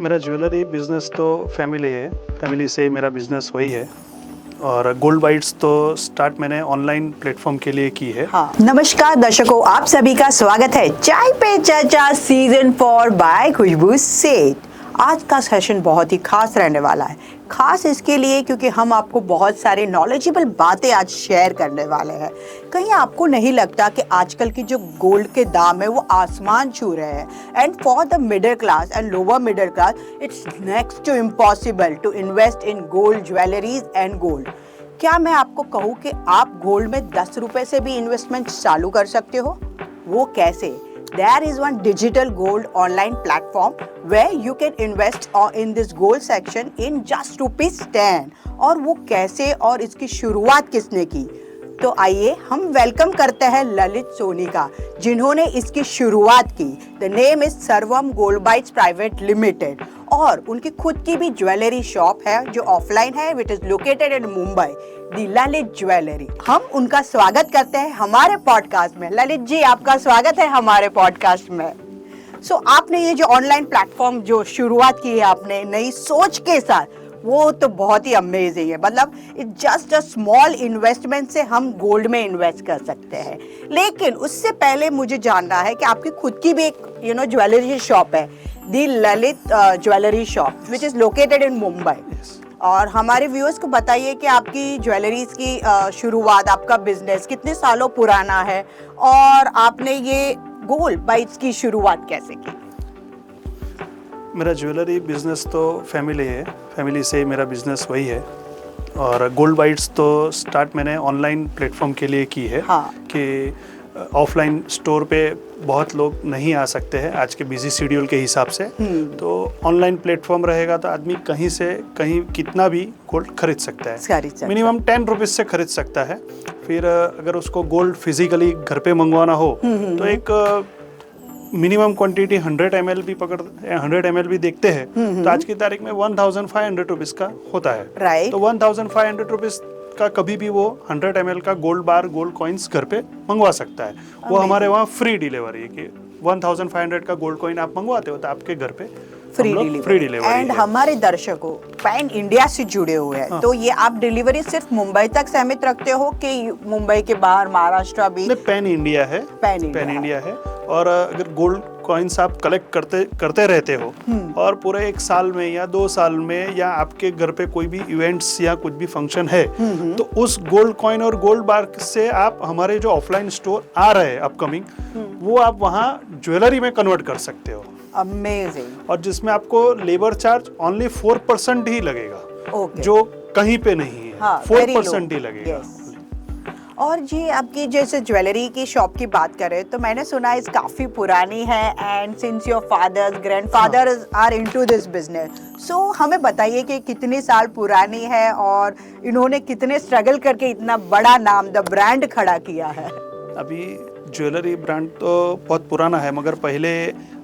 मेरा jewellery business तो family है। फैमिली से मेरा बिजनेस वही है। और गोल्ड बाइट्स तो स्टार्ट मैंने ऑनलाइन प्लेटफॉर्म के लिए की है। हाँ, नमस्कार दर्शकों, आप सभी का स्वागत है चाय पे चर्चा सीजन 4 बाय खुशबू सेठ। आज का सेशन बहुत ही खास रहने वाला है। खास इसके लिए क्योंकि हम आपको बहुत सारे नॉलेजेबल बातें आज शेयर करने वाले हैं। कहीं आपको नहीं लगता कि आजकल की जो गोल्ड के दाम है वो आसमान छू रहे हैं and for the middle class and lower middle class it's next to impossible to invest in gold jewelleries and gold. क्या मैं आपको कहूँ कि आप गोल्ड में 10 रुपए से भी इन्वेस्टमेंट चालू कर सकते हो? वो कैसे? There is one digital gold online platform where you can invest in this gold section in just ₹10। और वो कैसे और इसकी शुरुआत किसने की? तो आइए हम वेलकम करते हैं ललित सोनी का, जिन्होंने इसकी शुरुआत की। द नेम इज सर्वम गोल्ड बाइट्स प्राइवेट लिमिटेड और उनकी खुद की भी ज्वेलरी शॉप है जो ऑफलाइन है, विच is located in Mumbai, the Lalit jewellery. हम उनका स्वागत करते हैं हमारे पॉडकास्ट में। ललित जी, आपका स्वागत है हमारे पॉडकास्ट में। आपने ये जो ऑनलाइन प्लेटफॉर्म जो शुरुआत की है आपने नई सोच के साथ, वो तो बहुत ही अमेजिंग है। मतलब it's just a small investment से हम गोल्ड में इन्वेस्ट कर सकते हैं। लेकिन उससे पहले मुझे जानना है कि आपकी खुद की भी एक ज्वेलरी शॉप है, the Lalit jewellery shop, which is located in Mumbai. और हमारे व्यूअर्स को बताइए कि आपकी ज्वेलरीज की शुरुआत, आपका बिजनेस कितने सालों पुराना है और आपने ये गोल्ड बाइट्स की शुरुआत कैसे की? मेरा ज्वेलरी बिजनेस तो फैमिली है। फैमिली से मेरा बिजनेस वही है। और गोल्ड बाइट्स तो स्टार्ट मैंने ऑनलाइन प्लेटफॉर्म के लिए की है। हाँ। कि ऑफलाइन स्टोर पे बहुत लोग नहीं आ सकते हैं आज के बिजी शेड्यूल के हिसाब से। तो ऑनलाइन प्लेटफॉर्म रहेगा तो आदमी कहीं से कहीं कितना भी गोल्ड खरीद सकता है। मिनिमम 10 रुपीज से खरीद सकता है। फिर अगर उसको गोल्ड फिजिकली घर पे मंगवाना हो तो एक मिनिमम क्वांटिटी 100 ml भी 100 ml भी देखते हैं तो आज की तारीख में 1500 रुपीज का होता है। तो 1500 रुपीज का कभी भी वो 100 ml का गोल्ड बार, गोल्ड कॉइन्स घर पे मंगवा सकता है। वो हमारे वहाँ फ्री डिलीवरी है कि 1500 का गोल्ड कॉइन आप मंगवाते हो तो आपके घर पे फ्री डिलीवरी। एंड हमारे दर्शकों पैन इंडिया से जुड़े हुए हैं। हाँ। तो ये आप डिलीवरी सिर्फ मुंबई तक सीमित रखते हो कि मुंबई के बाहर महाराष्ट्र भी? पैन इंडिया है। पैन इंडिया है। और अगर गोल्ड कॉइन्स आप कलेक्ट करते रहते हो और पूरे 1 साल में या 2 साल में या आपके घर पे कोई भी इवेंट्स या कुछ भी फंक्शन है तो उस गोल्ड कॉइन और गोल्ड बार से आप हमारे जो ऑफलाइन स्टोर आ रहे हैं अपकमिंग, वो आप वहाँ ज्वेलरी में कन्वर्ट कर सकते हो। अमेजिंग। और जिसमें आपको लेबर चार्ज ओनली 4% ही लगेगा। जो कहीं पे नहीं है। हाँ, 4% ही लगेगा। और जी आपकी जैसे ज्वेलरी की शॉप की बात करें तो मैंने सुना है काफी पुरानी है and since your father's grandfathers are into this business. So हमें बताइए कि कितने साल पुरानी है और इन्होंने कितने स्ट्रगल करके इतना बड़ा नाम, द ब्रांड खड़ा किया है। अभी ज्वेलरी ब्रांड तो बहुत पुराना है मगर पहले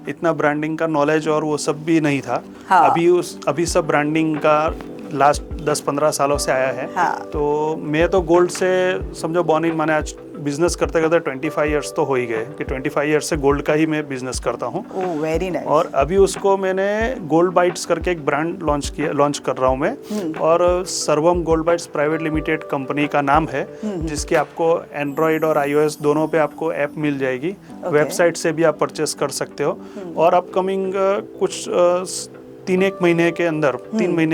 इतना ब्रांडिंग का नॉलेज और वो सब भी नहीं था। हाँ। अभी सब ब्रांडिंग का लास्ट 10-15 सालों से आया है। हाँ। तो मैं तो गोल्ड से समझो बॉर्न इन, माने आज बिजनेस करते करते 25 इयर्स तो हो ही गए कि 25 इयर्स से गोल्ड का ही मैं बिजनेस करता हूँ। Very nice. और अभी उसको मैंने गोल्ड बाइट्स करके एक ब्रांड लॉन्च कर रहा हूँ मैं। और सर्वम gold bytes private limited company का नाम है, जिसकी आपको एंड्रॉइड और iOS दोनों पे आपको ऐप मिल जाएगी। वेबसाइट से भी आप परचेस कर सकते हो। और अपकमिंग कुछ 3 महीने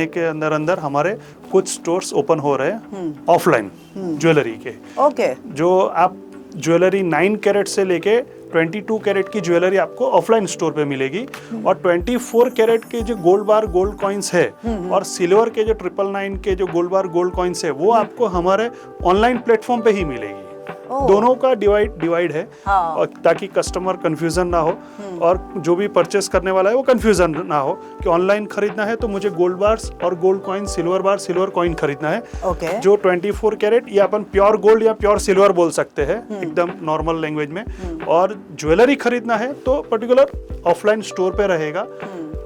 के अंदर हमारे कुछ स्टोर्स ओपन हो रहे हैं ऑफलाइन ज्वेलरी के। जो आप ज्वेलरी 9 कैरेट से लेके 22 कैरेट की ज्वेलरी आपको ऑफलाइन स्टोर पे मिलेगी। और 24 कैरेट के जो गोल्ड बार, गोल्ड कॉइन्स है और सिल्वर के जो 999 के जो गोल्ड बार, गोल्ड कॉइन्स है वो आपको हमारे ऑनलाइन प्लेटफॉर्म पे ही मिलेगी। दोनों का डिवाइड है। हाँ। और ताकि कस्टमर कंफ्यूजन ना हो और जो भी परचेस करने वाला है वो कंफ्यूजन ना हो कि ऑनलाइन खरीदना है तो मुझे गोल्ड बार्स और गोल्ड कॉइन, सिल्वर बार, सिल्वर कॉइन खरीदना है। जो 24 कैरेट या अपन प्योर गोल्ड या प्योर सिल्वर बोल सकते हैं एकदम नॉर्मल लैंग्वेज में। और ज्वेलरी खरीदना है तो पर्टिकुलर ऑफलाइन स्टोर पे रहेगा।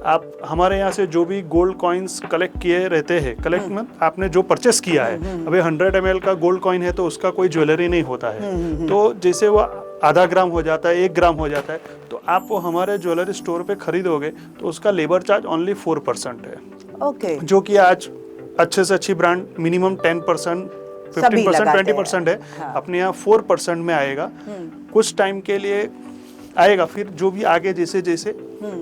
आप हमारे यहाँ से जो भी गोल्ड कॉइन्स कलेक्ट किए रहते हैं, कलेक्ट में आपने जो परचेस किया है, अभी 100 ml का गोल्ड कॉइन है तो उसका कोई ज्वेलरी नहीं होता है। तो जैसे वो आधा ग्राम हो जाता है, 1 ग्राम हो जाता है, तो आप वो हमारे ज्वेलरी स्टोर पे खरीदोगे तो उसका लेबर चार्ज ओनली 4% है। ओके। जो कि आज अच्छे से अच्छी ब्रांड मिनिमम 10%, 15%, 20% है। हाँ। अपने यहाँ 4% में आएगा। कुछ टाइम के लिए आएगा, फिर जो भी आगे जैसे जैसे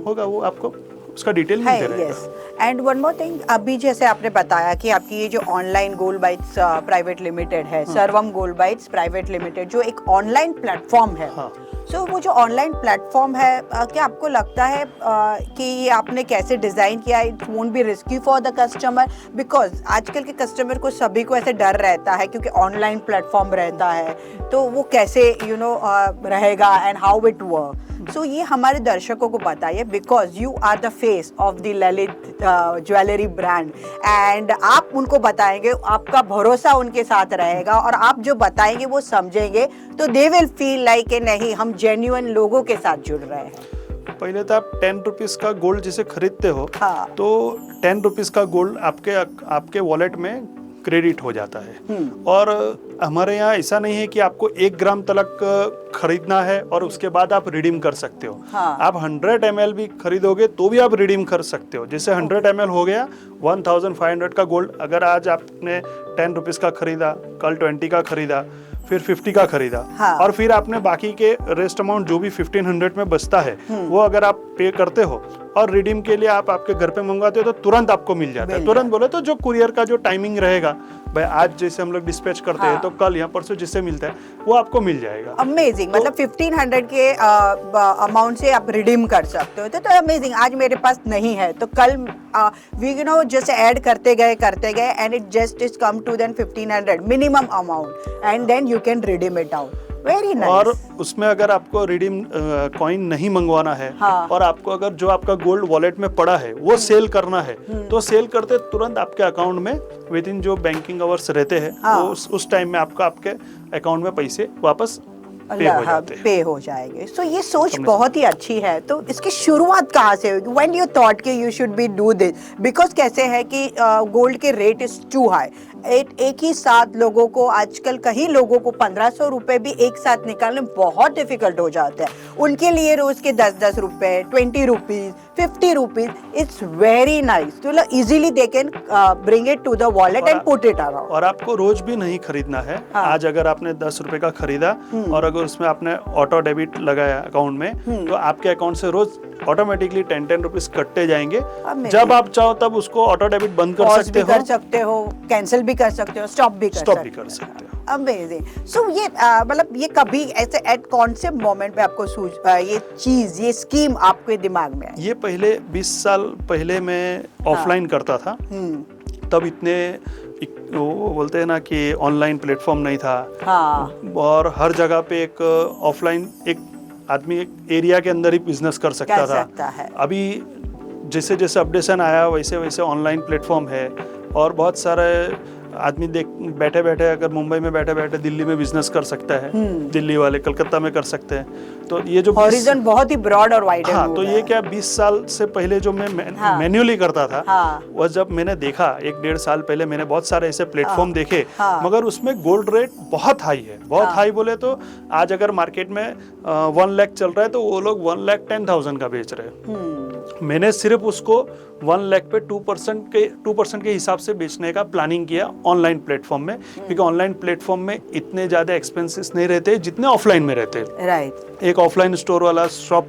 होगा वो आपको उसका डिटेल मिलते रहेगा। एंड वन मोर थिंग, अभी जैसे आपने बताया कि आपकी ये जो online gold bytes private limited है, सर्वम गोल्ड बाइट्स प्राइवेट लिमिटेड, जो एक ऑनलाइन प्लेटफॉर्म है, हाँ। सो वो जो ऑनलाइन प्लेटफॉर्म है, क्या आपको लगता है कि ये आपने कैसे डिज़ाइन किया है? It won't be risky for the customer, because आजकल के कस्टमर को सभी को ऐसे डर रहता है क्योंकि ऑनलाइन प्लेटफॉर्म रहता है, तो वो कैसे रहेगा and how it work. So ये हमारे दर्शकों को बताइए, because you are the face of the Lalit jewellery brand, and आप उनको बताएंगे, आपका भरोसा उनके साथ रहेगा और आप जो बताएंगे वो समझेंगे, तो दे विल फील लाइक नहीं, हम जेन्युइन लोगों के साथ जुड़ रहे हैं। पहले तो आप 10 रुपीज का गोल्ड जिसे खरीदते हो, हाँ। तो 10 रुपीज का गोल्ड आपके वॉलेट में क्रेडिट हो जाता है। और हमारे यहाँ ऐसा नहीं है कि आपको 1 ग्राम तक खरीदना है और उसके बाद आप रिडीम कर सकते हो। हाँ। आप 100 ml भी खरीदोगे तो भी आप रिडीम कर सकते हो। जैसे 100 ml हो गया 1500 का गोल्ड, अगर आज आपने 10 रुपीज का खरीदा, कल 20 का खरीदा, फिर 50 का खरीदा, हाँ। और फिर आपने बाकी के रेस्ट अमाउंट जो भी 1500 में बचता है वो अगर आप पे करते हो और रिडीम के लिए आप आपके घर पे मंगवाते हो तो तुरंत आपको मिल जाता है। तुरंत बोले तो जो कुरियर का जो टाइमिंग रहेगा, भाई आज जैसे हम लोग डिस्पैच करते हैं तो कल या परसों जिससे मिलता है वो आपको मिल जाएगा। अमेजिंग, मतलब 1500 के अमाउंट से आप रिडीम कर सकते हो, तो अमेजिंग। आज मेरे पास नहीं है तो कल वी जस्ट ऐड करते गए and it just is come to then 1500 minimum amount, and then you can redeem it out. Very nice. और उसमें अगर आपको रिडीम कॉइन नहीं मंगवाना है, हाँ। और आपको अगर जो आपका गोल्ड वॉलेट में पड़ा है वो सेल करना है, तो सेल करते तुरंत आपके अकाउंट में विद इन जो बैंकिंग आवर्स रहते हैं, हाँ। उस टाइम में आपके अकाउंट में पैसे वापस पे हो जाते हैं। पे हो जाएंगे। सो ये सोच बहुत ही अच्छी है। तो इसकी शुरुआत कहाँ से हुई? व्हेन यू थॉट कि you should be do this? Because कैसे है कि गोल्ड के रेट इज टू हाई। एक ही साथ लोगों को, आजकल कहीं लोगों को 1500 रुपए भी एक साथ निकालने बहुत डिफिकल्ट हो जाता है। उनके लिए रोज के 10-10 रुपए, 20 rupees, 50 rupees, it's very nice. तो easily they can bring it to the wallet and put it around. और आपको रोज भी नहीं खरीदना है। हाँ। आज अगर आपने 10 रुपए का खरीदा और अगर उसमें आपने ऑटो डेबिट लगाया अकाउंट में, तो आपके अकाउंट से रोज ऑटोमेटिकली 10 रुपीज कटते जाएंगे। जब आप चाहो तब उसको ऑटो डेबिट बंद कर सकते हो, कैंसिल भी कर सकते हो, स्टॉप भी कर सकते हो। अमेजिंग। सो ये मतलब ये कभी ऐसे एट कौन से मोमेंट पे आपको ये स्कीम आपके दिमाग में आई? ये पहले 20 साल पहले मैं ऑफलाइन करता था। तब इतने वो बोलते हैं ना कि ऑनलाइन प्लेटफॉर्म नहीं था। हाँ। और हर जगह पे एक ऑफलाइन एक आदमी एक एरिया के अंदर ही बिजनेस कर सकता था। अभी जैसे जैसे अपडेशन आया वैसे वैसे ऑनलाइन प्लेटफॉर्म है, और बहुत सारे आदमी बैठे बैठे अगर मुंबई में बैठे बैठे दिल्ली में बिजनेस कर सकता है, दिल्ली वाले कलकत्ता में कर सकते हैं। तो ये जो हॉरिजॉन बहुत ही ब्रॉड और वाइड है। हाँ, तो ये क्या 20 साल से पहले जो मैं मैन्युअली करता था, वो जब मैंने देखा 1-1.5 साल पहले मैंने बहुत सारे ऐसे प्लेटफॉर्म देखे, मगर उसमें गोल्ड रेट बहुत हाई है। बहुत हाई बोले तो आज अगर मार्केट में 1 लाख चल रहा है तो वो लोग 1,10,000 का बेच रहे हैं। मैंने सिर्फ उसको 1 लाख पे 2% के हिसाब से बेचने का प्लानिंग किया ऑनलाइन प्लेटफॉर्म में, क्योंकि ऑनलाइन प्लेटफॉर्म में इतने ज्यादा एक्सपेंसेस नहीं रहते जितने ऑफलाइन में रहते। राइट। एक ऑफलाइन स्टोर वाला शॉप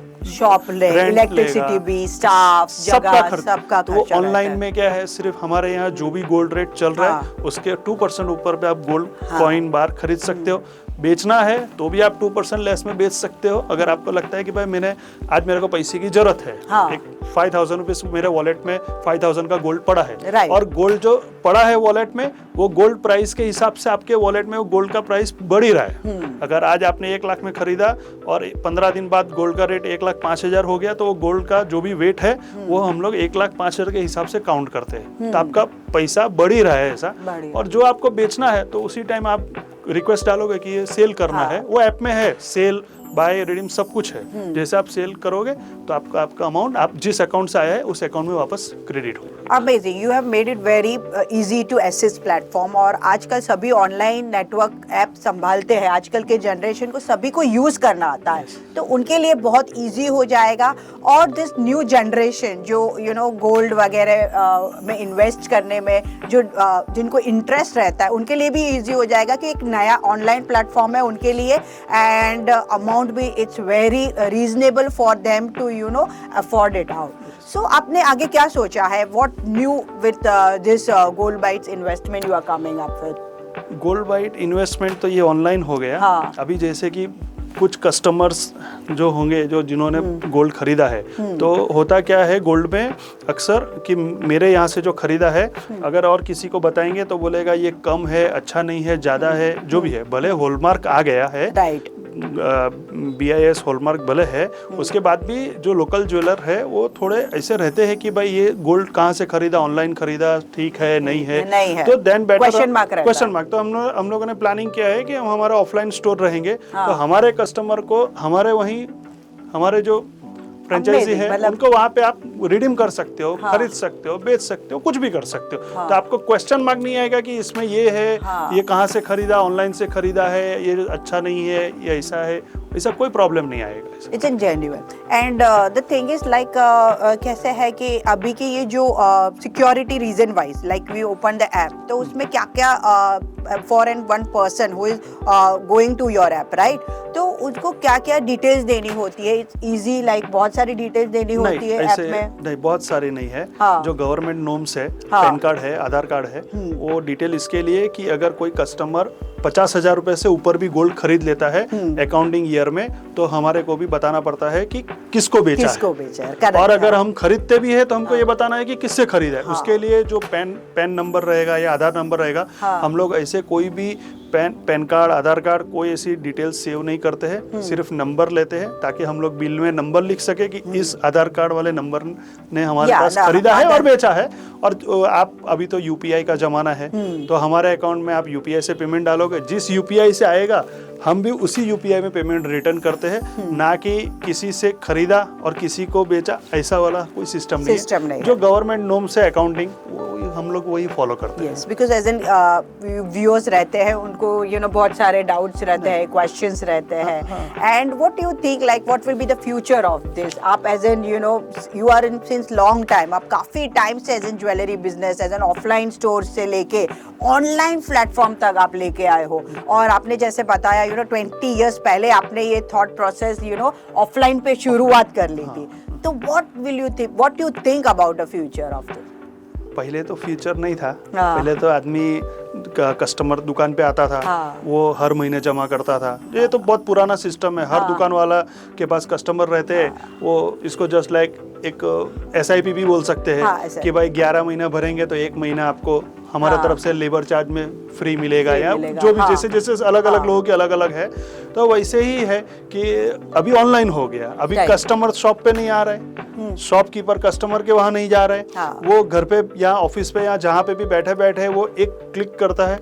इलेक्ट्रिसिटी भी, स्टाफ, सबका खर्चा। तो ऑनलाइन में क्या है, सिर्फ हमारे यहाँ जो भी गोल्ड रेट चल रहा है उसके 2% ऊपर पे आप गोल्ड कॉइन बार खरीद सकते हो। बेचना है तो भी आप 2% लेस में बेच सकते हो। अगर आपको लगता है कि भाई मेरे को पैसे की जरूरत है, एक 5,000 रुपीज मेरे वॉलेट में 5,000 का गोल्ड पड़ा है, और गोल्ड जो पड़ा है वॉलेट में वो गोल्ड प्राइस के हिसाब से आपके वॉलेट में वो गोल्ड का प्राइस बढ़ ही रहा है। अगर आज आपने 1 लाख में खरीदा और 15 दिन बाद गोल्ड का रेट 1,05,000 हो गया, तो वो गोल्ड का जो भी वेट है वो हम लोग 1,05,000 के हिसाब से काउंट करते हैं। तो आपका पैसा बढ़ ही रहा है ऐसा। और जो आपको बेचना है तो उसी टाइम आप रिक्वेस्ट डालोगे कि ये सेल करना है, वो ऐप में है, सेल बाय रिडीम सब कुछ है। जैसे आप सेल करोगे तो आपका अमाउंट आप जिस अकाउंट से आया है उस अकाउंट में वापस क्रेडिट होगा। Amazing, you have made it very easy to access platform. और आजकल सभी ऑनलाइन नेटवर्क ऐप संभालते हैं, आजकल के जनरेशन को सभी को यूज़ करना आता है, तो उनके लिए बहुत इजी हो जाएगा। और दिस न्यू जनरेशन जो गोल्ड वगैरह में इन्वेस्ट करने में जो जिनको इंटरेस्ट रहता है उनके लिए भी इजी हो जाएगा कि एक नया ऑनलाइन प्लेटफॉर्म है उनके लिए, एंड अमाउंट भी it's very reasonable for them to afford it out. So आपने आगे क्या सोचा है? What new with this gold bytes investment you are coming up with? Gold byte investment तो ये ऑनलाइन हो गया। हाँ। अभी जैसे कि कुछ कस्टमर्स जो होंगे जो जिन्होंने गोल्ड खरीदा है, तो होता क्या है गोल्ड में अक्सर कि मेरे यहाँ से जो खरीदा है अगर और किसी को बताएंगे तो बोलेगा ये कम है, अच्छा नहीं है, ज़्यादा है, जो भी है, भले हॉलमार्क आ गया है, राइट, BIS हॉलमार्क भले है, उसके बाद भी जो लोकल ज्वेलर है वो थोड़े ऐसे रहते हैं कि भाई ये गोल्ड कहाँ से खरीदा, ऑनलाइन खरीदा, ठीक है नहीं है, तो देन बेटर क्वेश्चन मार्क। तो हम लोगों ने प्लानिंग किया है कि हम हमारा ऑफलाइन स्टोर रहेंगे, तो हमारे कस्टमर को हमारे वहीं हमारे जो फ्रेंचाइजी है उनको वहाँ पे आप रिडीम कर सकते हो, खरीद सकते हो, बेच सकते हो, कुछ भी कर सकते हो। तो आपको क्वेश्चन मार्क नहीं आएगा कि इसमें ये है, ये कहाँ से खरीदा, ऑनलाइन से खरीदा है, ये अच्छा नहीं है, ये ऐसा है, ऐसा कोई प्रॉब्लम नहीं आएगा। It's in genuine and the thing is like कैसे है कि अभी के ये जो security reason wise like we open the app, तो उसमें क्या क्या for an one person who is going to your app, right, तो उसको क्या क्या डिटेल्स देनी होती है? इट्स इजी लाइक बहुत सारी डिटेल्स देनी होती है ऐप में? नहीं, बहुत सारी नहीं है। जो गवर्नमेंट नॉर्म्स है, पैन कार्ड है, आधार कार्ड है, वो डिटेल इसके लिए कि अगर कोई कस्टमर 50,000 रुपए से ऊपर भी गोल्ड खरीद लेता है अकाउंटिंग ईयर में, तो हमारे को भी बताना पड़ता है कि किसको बेचा है। और अगर हम खरीदते भी है तो हमको ये बताना है कि किससे खरीदा है। उसके लिए जो पैन नंबर रहेगा या आधार नंबर रहेगा, हम लोग ऐसे कोई भी पैन कार्ड, आधार कार्ड, कोई ऐसी डिटेल्स सेव नहीं करते हैं, सिर्फ नंबर लेते हैं ताकि हम लोग बिल में नंबर लिख सके कि इस आधार कार्ड वाले नंबर ने हमारे पास खरीदा है और बेचा है। और आप अभी तो UPI का जमाना है, तो हमारे अकाउंट में आप UPI से पेमेंट डालोगे, जिस UPI से आएगा हम भी उसी UPI में पेमेंट रिटर्न करते हैं, ना कि किसी से खरीदा और किसी को बेचा, ऐसा वाला कोई सिस्टम नहीं है। जो गवर्नमेंट नॉर्म से अकाउंटिंग हम लोग वही फॉलो करते हैं। Yes, because as an viewers रहते हैं, उनको बहुत सारे डाउट्स रहते हैं, क्वेश्चंस रहते हैं, and what you think like what will be the future of this? आप as an you are in since long time, आप काफी टाइम से as an jewellery business, as an offline store से लेके ऑनलाइन प्लेटफॉर्म तक आप लेके आए हो, और आपने जैसे बताया 20 इयर्स पहले आपने ये थॉट प्रोसेस ऑफलाइन पे शुरुआत कर ली थी। तो what you think about the future of this? पहले तो फ्यूचर नहीं था। पहले तो आदमी कस्टमर दुकान पे आता था, वो हर महीने जमा करता था। ये तो बहुत पुराना सिस्टम है। हर दुकान वाला के पास कस्टमर रहते हैं, वो इसको जस्ट लाइक एक SIP भी बोल सकते हैं कि भाई 11 महीना भरेंगे तो 1 महीना आपको हमारे तरफ से लेबर चार्ज में फ्री मिलेगा, या जो भी जैसे जैसे अलग अलग लोगों की अलग अलग है। तो वैसे ही है कि अभी ऑनलाइन हो गया, अभी कस्टमर शॉप पे नहीं आ रहे, शॉपकीपर कस्टमर के वहां नहीं जा रहे, वो घर पे या ऑफिस पे या जहाँ पे भी बैठे बैठे वो एक क्लिक करता है,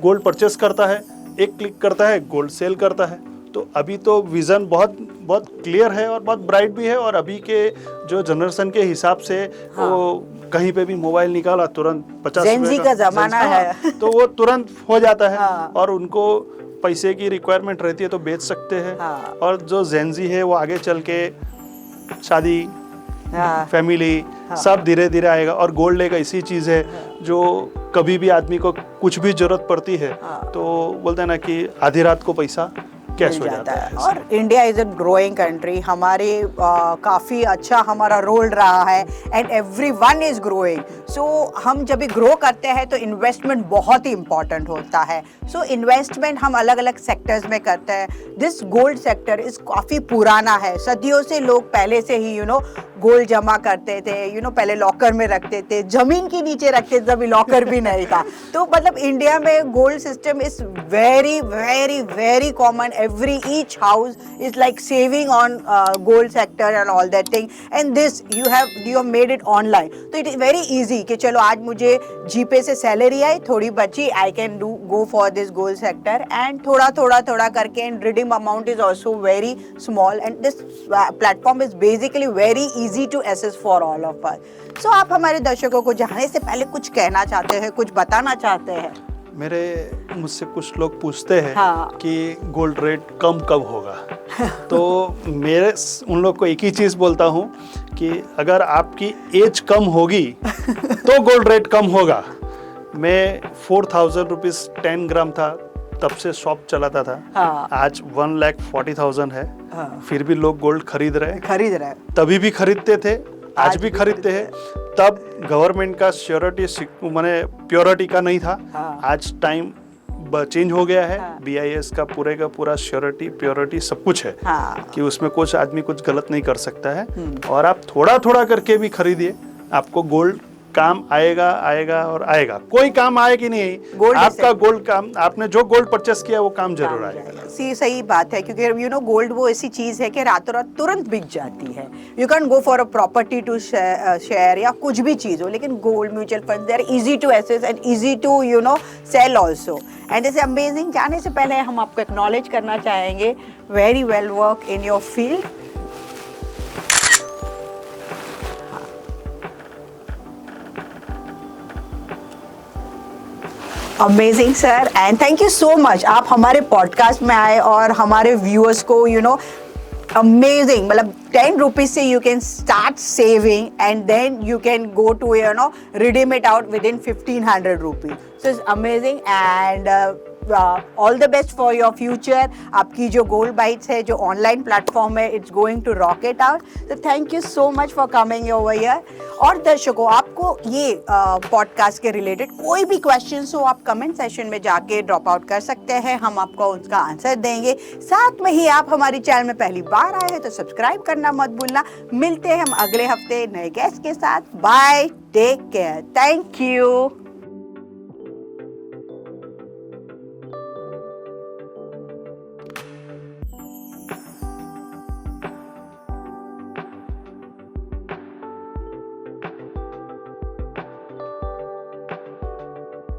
गोल्ड परचेस करता है, एक क्लिक करता है, गोल्ड सेल करता है। तो अभी तो विजन बहुत बहुत क्लियर है और बहुत ब्राइट भी है। और अभी के जो जनरेशन के हिसाब से वो कहीं पे भी मोबाइल निकाला तुरंत 50 का जमाना है, तो वो तुरंत हो जाता है। और उनको पैसे की रिक्वायरमेंट रहती है तो बेच सकते हैं। और जो जेनजी है वो आगे चल के शादी, फैमिली सब धीरे धीरे आएगा। और गोल्ड एक ऐसी चीज है जो कभी भी आदमी को कुछ भी जरूरत पड़ती है तो बोलते हैं ना कि आधी रात को पैसा कैश हो जाता है। और India is a growing country, हमारे काफ़ी अच्छा हमारा रोल रहा है, एंड एवरीवन इज ग्रोइंग। सो हम जब भी ग्रो करते हैं तो इन्वेस्टमेंट बहुत ही इंपॉर्टेंट होता है। सो इन्वेस्टमेंट हम अलग अलग सेक्टर्स में करते हैं। दिस गोल्ड सेक्टर इज काफ़ी पुराना है, सदियों से लोग पहले से ही गोल्ड जमा करते थे, पहले लॉकर में रखते थे, जमीन के नीचे रखते थे, अभी लॉकर भी नहीं था। तो मतलब इंडिया में gold system is very very very common, every each house is like saving on gold sector and all that thing, and this you have made it online. So it is very easy कि चलो आज मुझे जीपे से salary आई, थोड़ी बची, I can go for this gold sector, and थोड़ा करके, and redeem amount is also very small, and this platform is basically very easy to access for all of us. So आप हमारे दर्शकों को जाने से पहले कुछ कहना चाहते हैं, कुछ बताना चाहते हैं? मुझसे कुछ लोग पूछते हैं हाँ। कि गोल्ड रेट कम कब होगा। तो मेरे उन लोग को एक ही चीज़ बोलता हूँ कि अगर आपकी एज कम होगी तो गोल्ड रेट कम होगा। मैं 4000 रुपीज़ 10 ग्राम था, तब से शॉप चलाता था। हाँ। आज 1,40,000 है। हाँ। फिर भी लोग गोल्ड खरीद रहे हैं। तभी भी खरीदते थे, आज भी खरीदते हैं। तब गवर्नमेंट का श्योरिटी माने प्योरिटी का नहीं था। हाँ। आज टाइम चेंज हो गया है। हाँ। BIS का पूरे का पूरा श्योरिटी प्योरिटी सब कुछ है। हाँ। कि उसमें कुछ आदमी कुछ गलत नहीं कर सकता है। और आप थोड़ा करके भी खरीदिए, आपको गोल्ड काम आएगा और आएगा। कोई काम आए कि नहीं, आपका गोल्ड काम, आपने जो गोल्ड परचेस किया वो काम जरूर आएगा। सही बात है, क्योंकि गोल्ड वो ऐसी चीज है कि रातों रात तुरंत बिक जाती है। You can go for a property to share या कुछ भी चीज हो, लेकिन gold mutual fund they are easy to access and easy to sell also, and it's amazing. जाने से पहले हम आपको एक्नॉलेज करना चाहेंगे, very well work in your field. Amazing sir, and thank you so much, आप हमारे पॉडकास्ट में आए और हमारे व्यूअर्स को अमेजिंग, मतलब 10 रुपीज से you can start saving and then you can go to redeem it out with in 1500 rupees. So it's amazing, and all the best for your future. आपकी जो गोल्ड बाइट्स है, जो online platform है, it's going to rocket out. तो thank you so much for coming over here. और दर्शकों, आपको ये पॉडकास्ट के रिलेटेड कोई भी क्वेश्चंस हो, आप कमेंट सेशन में जाके ड्रॉप आउट कर सकते हैं, हम आपको उसका आंसर देंगे। साथ में ही आप हमारी चैनल में पहली बार आए हैं तो सब्सक्राइब करना मत भूलना। मिलते हैं हम अगले हफ्ते नए गेस्ट के साथ। Bye, take care, thank you.